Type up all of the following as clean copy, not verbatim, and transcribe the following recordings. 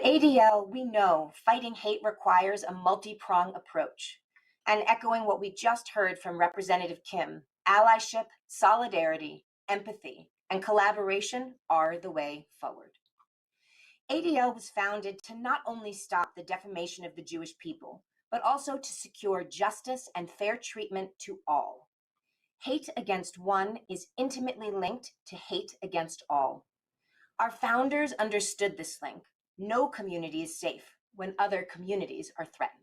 At ADL, we know fighting hate requires a multi-pronged approach. And echoing what we just heard from Representative Kim, allyship, solidarity, empathy, and collaboration are the way forward. ADL was founded to not only stop the defamation of the Jewish people, but also to secure justice and fair treatment to all. Hate against one is intimately linked to hate against all. Our founders understood this link. No community is safe when other communities are threatened.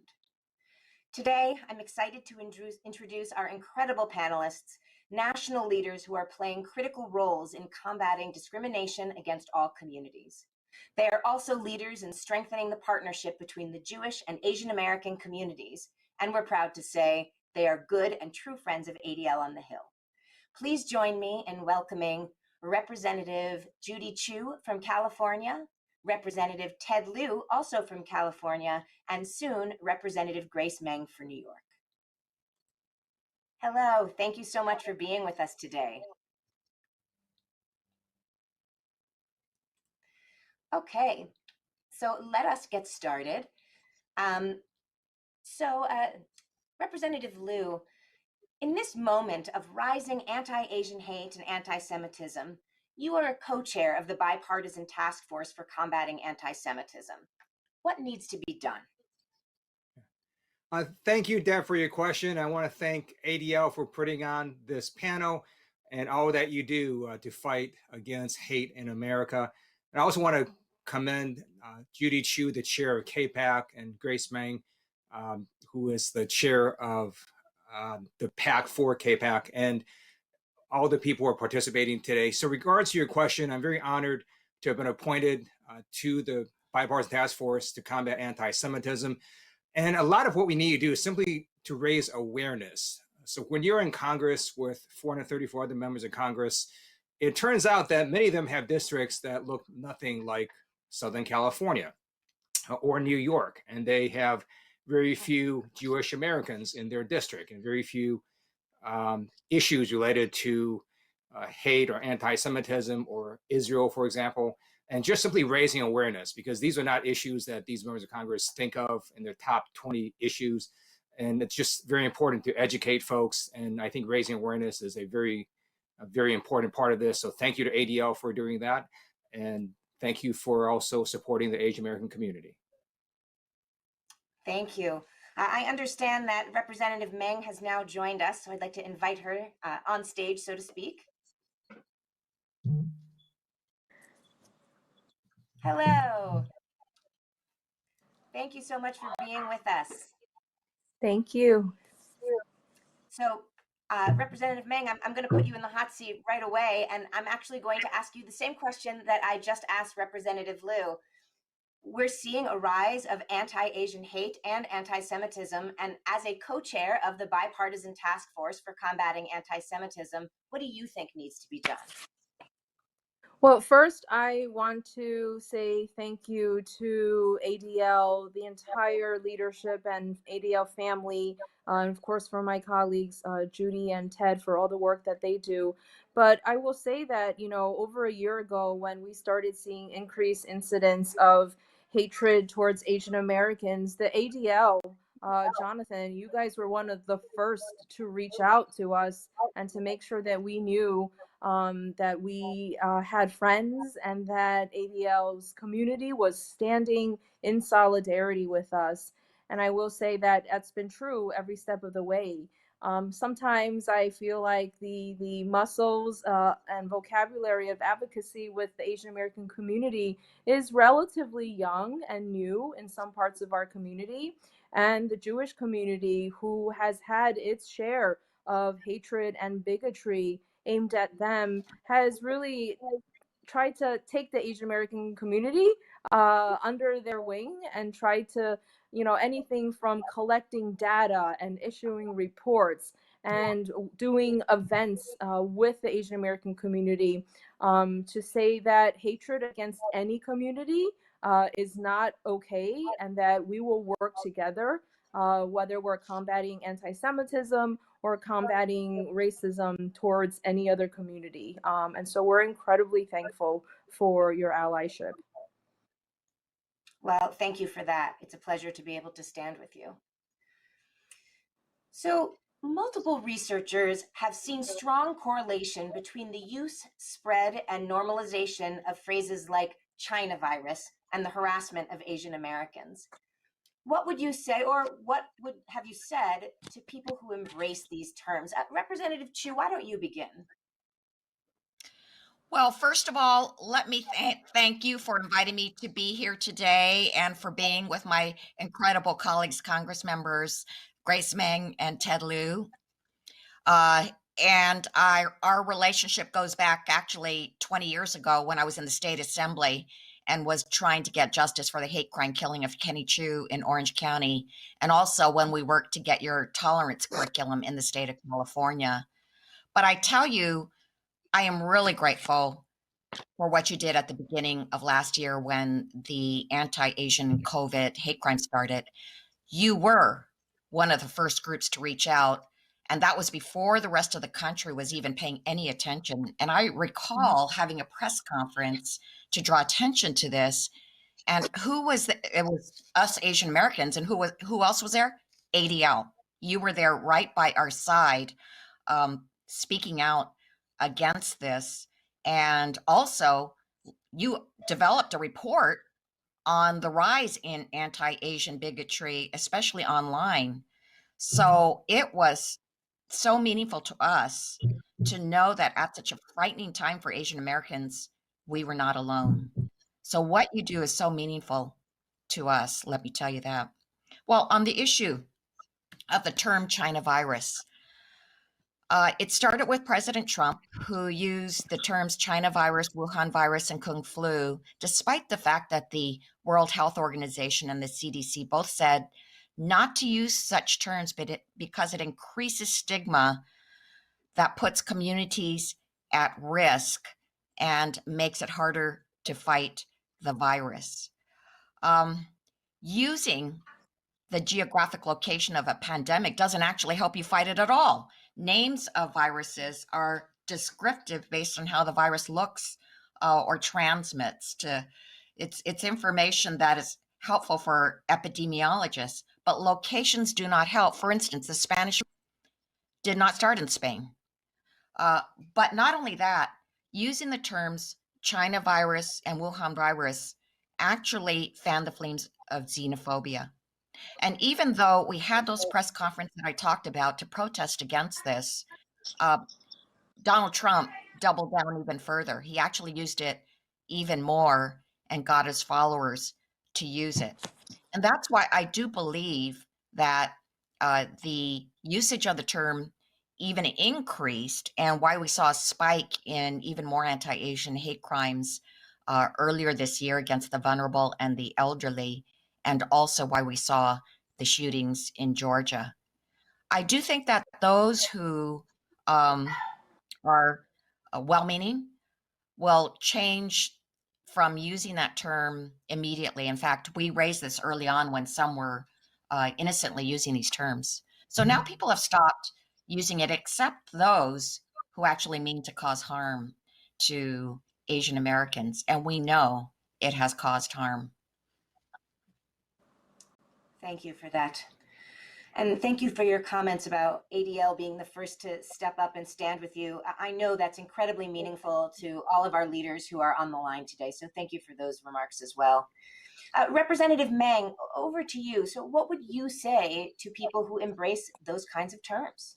Today, I'm excited to introduce our incredible panelists, national leaders who are playing critical roles in combating discrimination against all communities. They are also leaders in strengthening the partnership between the Jewish and Asian American communities, and we're proud to say they are good and true friends of ADL on the Hill. Please join me in welcoming Representative Judy Chu from California, Representative Ted Lieu, also from California, and soon Representative Grace Meng for New York. Hello, thank you so much for being with us today. Okay, so let us get started. Representative Lieu, in this moment of rising anti-Asian hate and anti-Semitism, you are a co-chair of the Bipartisan Task Force for Combating Anti-Semitism. What needs to be done? Thank you, Deb, for your question. I want to thank ADL for putting on this panel and all that you do to fight against hate in America. And I also want to commend Judy Chu, the chair of KPAC, and Grace Meng, who is the chair of the PAC for KPAC, and all the people who are participating today. So regards to your question, I'm very honored to have been appointed to the Bipartisan Task Force to combat anti-Semitism. And a lot of what we need to do is simply to raise awareness. So when you're in Congress with 434 other members of Congress, it turns out that many of them have districts that look nothing like Southern California or New York, and they have very few Jewish Americans in their district and very few issues related to hate or anti-Semitism or Israel, for example, and just simply raising awareness, because these are not issues that these members of Congress think of in their top 20 issues. And it's just very important to educate folks. And I think raising awareness is a very important part of this. So thank you to ADL for doing that. And thank you for also supporting the Asian American community. Thank you. I understand that Representative Meng has now joined us, so I'd like to invite her on stage, so to speak. Hello. Thank you so much for being with us. Thank you. So, Representative Meng, I'm going to put you in the hot seat right away, and I'm actually going to ask you the same question that I just asked Representative Lieu. We're seeing a rise of anti-Asian hate and anti-Semitism, and as a co-chair of the Bipartisan Task Force for Combating Anti-Semitism, what do you think needs to be done? Well, first, I want to say thank you to ADL, the entire leadership and ADL family, and of course for my colleagues, Judy and Ted, for all the work that they do. But I will say that, over a year ago, when we started seeing increased incidents of hatred towards Asian Americans, the ADL, Jonathan, you guys were one of the first to reach out to us and to make sure that we knew that we had friends and that ADL's community was standing in solidarity with us. And I will say that that's been true every step of the way. Sometimes I feel like the muscles and vocabulary of advocacy with the Asian American community is relatively young and new in some parts of our community. And the Jewish community, who has had its share of hatred and bigotry aimed at them, has really tried to take the Asian American community under their wing and try to, anything from collecting data and issuing reports and doing events with the Asian American community to say that hatred against any community is not okay, and that we will work together, whether we're combating anti-Semitism or combating racism towards any other community. And so we're incredibly thankful for your allyship. Well, thank you for that. It's a pleasure to be able to stand with you. So, multiple researchers have seen strong correlation between the use, spread, and normalization of phrases like China virus and the harassment of Asian Americans. What would you say, or what would have you said to people who embrace these terms? Representative Chu, why don't you begin? Well, first of all, let me thank you for inviting me to be here today and for being with my incredible colleagues, Congress members, Grace Meng and Ted Lieu. And our relationship goes back actually 20 years ago when I was in the state assembly and was trying to get justice for the hate crime killing of Kenny Chu in Orange County. And also when we worked to get your tolerance curriculum in the state of California. But I tell you, I am really grateful for what you did at the beginning of last year when the anti-Asian COVID hate crime started. You were one of the first groups to reach out, and that was before the rest of the country was even paying any attention. And I recall having a press conference to draw attention to this. And it was us Asian Americans, and who else was there? ADL. You were there right by our side, speaking out against this. And also, you developed a report on the rise in anti-Asian bigotry, especially online. So it was so meaningful to us to know that at such a frightening time for Asian Americans, we were not alone. So what you do is so meaningful to us, let me tell you that. Well, on the issue of the term China virus, it started with President Trump, who used the terms China virus, Wuhan virus, and Kung flu, despite the fact that the World Health Organization and the CDC both said not to use such terms because it increases stigma that puts communities at risk and makes it harder to fight the virus. Using the geographic location of a pandemic doesn't actually help you fight it at all. Names of viruses are descriptive based on how the virus looks or transmits. It's information that is helpful for epidemiologists, but locations do not help. For instance, the Spanish did not start in Spain. But not only that, using the terms China virus and Wuhan virus actually fanned the flames of xenophobia. And even though we had those press conferences that I talked about to protest against this, Donald Trump doubled down even further. He actually used it even more and got his followers to use it. And that's why I do believe that the usage of the term even increased, and why we saw a spike in even more anti-Asian hate crimes earlier this year against the vulnerable and the elderly, and also why we saw the shootings in Georgia. I do think that those who are well-meaning will change from using that term immediately. In fact, we raised this early on when some were innocently using these terms. So now people have stopped using it, except those who actually mean to cause harm to Asian Americans. And we know it has caused harm. Thank you for that. And thank you for your comments about ADL being the first to step up and stand with you. I know that's incredibly meaningful to all of our leaders who are on the line today. So thank you for those remarks as well. Representative Meng, over to you. So what would you say to people who embrace those kinds of terms?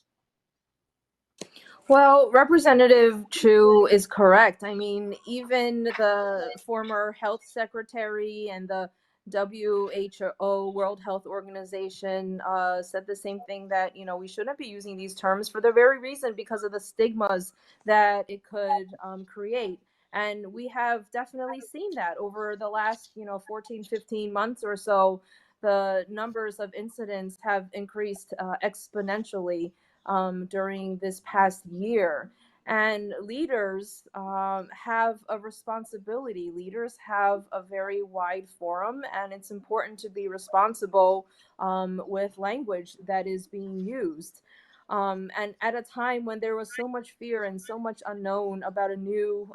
Well, Representative Chu is correct. I mean, even the former health secretary and the WHO, World Health Organization, said the same thing, that, we shouldn't be using these terms for the very reason, because of the stigmas that it could create. And we have definitely seen that over the last, 14, 15 months or so. The numbers of incidents have increased exponentially during this past year. And leaders have a responsibility. Leaders have a very wide forum, and it's important to be responsible with language that is being used. And at a time when there was so much fear and so much unknown about a new,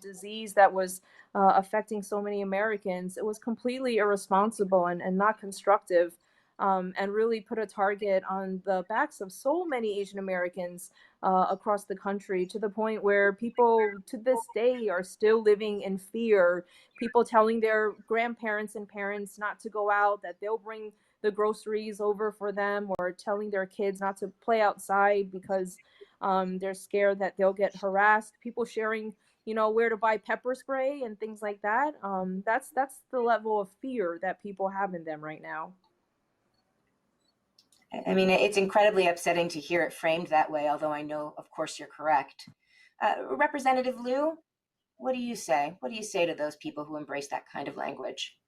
disease that was affecting so many Americans, it was completely irresponsible and not constructive, and really put a target on the backs of so many Asian Americans across the country, to the point where people to this day are still living in fear. People telling their grandparents and parents not to go out, that they'll bring the groceries over for them, or telling their kids not to play outside because they're scared that they'll get harassed. People sharing, where to buy pepper spray and things like that. That's the level of fear that people have in them right now. I mean, it's incredibly upsetting to hear it framed that way, although I know, of course, you're correct. Representative Lieu, what do you say? What do you say to those people who embrace that kind of language?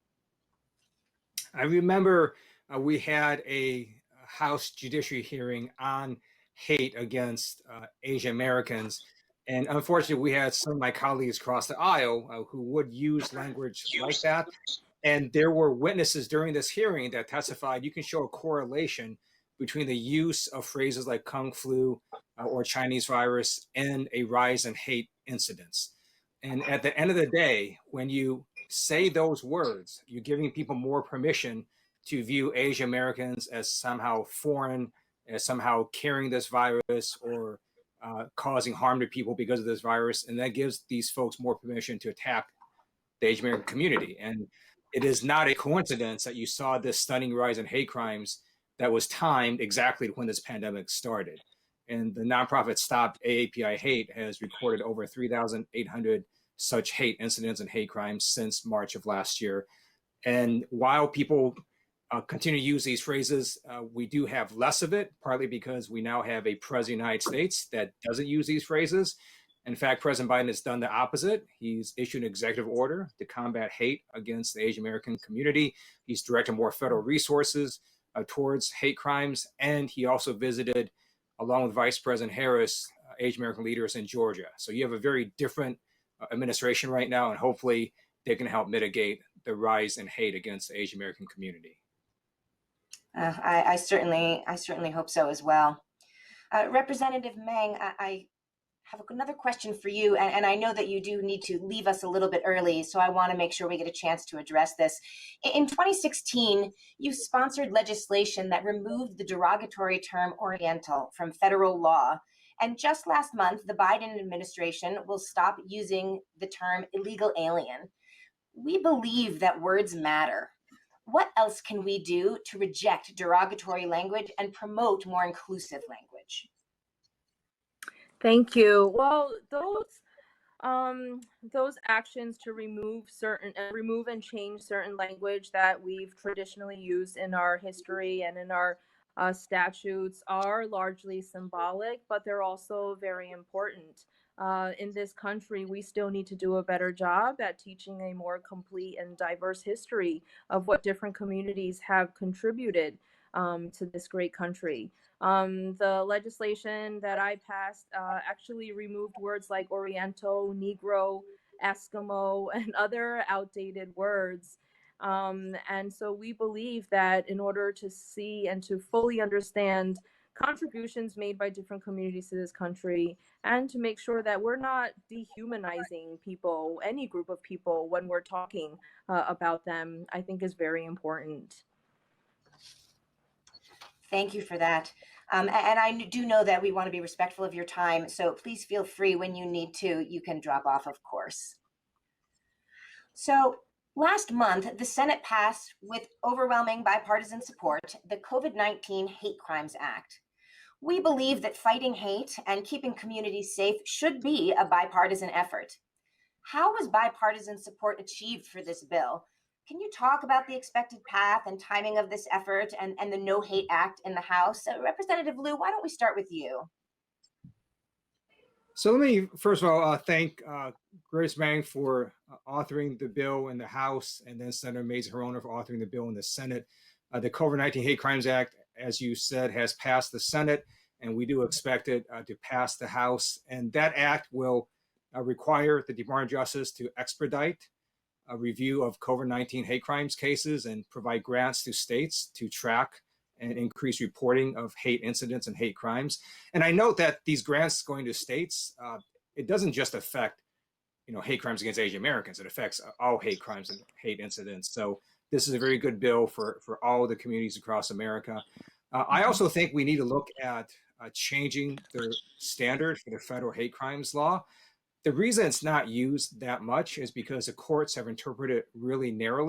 I remember we had a House Judiciary hearing on hate against Asian Americans. And unfortunately, we had some of my colleagues across the aisle who would use language like that. And there were witnesses during this hearing that testified you can show a correlation between the use of phrases like Kung Flu or Chinese virus and a rise in hate incidents. And at the end of the day, when you say those words, you're giving people more permission to view Asian Americans as somehow foreign, as somehow carrying this virus or causing harm to people because of this virus. And that gives these folks more permission to attack the Asian American community. And it is not a coincidence that you saw this stunning rise in hate crimes that was timed exactly when this pandemic started. And the nonprofit Stop AAPI Hate has recorded over 3,800 such hate incidents and hate crimes since March of last year. And while people continue to use these phrases, we do have less of it, partly because we now have a president of the United States that doesn't use these phrases. In fact, President Biden has done the opposite. He's issued an executive order to combat hate against the Asian American community. He's directed more federal resources towards hate crimes. And he also visited, along with Vice President Harris, Asian American leaders in Georgia. So you have a very different administration right now, and hopefully they can help mitigate the rise in hate against the Asian American community. I certainly hope so as well. Representative Meng, I have another question for you, and I know that you do need to leave us a little bit early, so I want to make sure we get a chance to address this. In 2016, you sponsored legislation that removed the derogatory term Oriental from federal law. And just last month, the Biden administration will stop using the term illegal alien. We believe that words matter. What else can we do to reject derogatory language and promote more inclusive language? Thank you. Well, those actions to remove and change certain language that we've traditionally used in our history and in our statutes are largely symbolic, but they're also very important. In this country, we still need to do a better job at teaching a more complete and diverse history of what different communities have contributed to this great country. The legislation that I passed actually removed words like Oriental, Negro, Eskimo, and other outdated words. And so we believe that in order to see and to fully understand contributions made by different communities to this country, and to make sure that we're not dehumanizing people, any group of people, when we're talking about them, I think is very important. Thank you for that. And I do know that we want to be respectful of your time, so please feel free when you need to, you can drop off, of course. So last month, the Senate passed with overwhelming bipartisan support the COVID-19 Hate Crimes Act. We believe that fighting hate and keeping communities safe should be a bipartisan effort. How was bipartisan support achieved for this bill? Can you talk about the expected path and timing of this effort and the No Hate Act in the House? Representative Lieu, why don't we start with you? So let me, first of all, thank Grace Meng for authoring the bill in the House, and then Senator Mazie Hirono for authoring the bill in the Senate. The COVID-19 Hate Crimes Act, as you said, has passed the Senate, and we do expect it to pass the House. And that act will require the Department of Justice to expedite a review of COVID-19 hate crimes cases and provide grants to states to track and increase reporting of hate incidents and hate crimes. And I note that these grants going to states, it doesn't just affect, hate crimes against Asian Americans. It affects all hate crimes and hate incidents. So this is a very good bill for all the communities across America. I also think we need to look at changing the standard for the federal hate crimes law. The reason it's not used that much is because the courts have interpreted it really narrowly.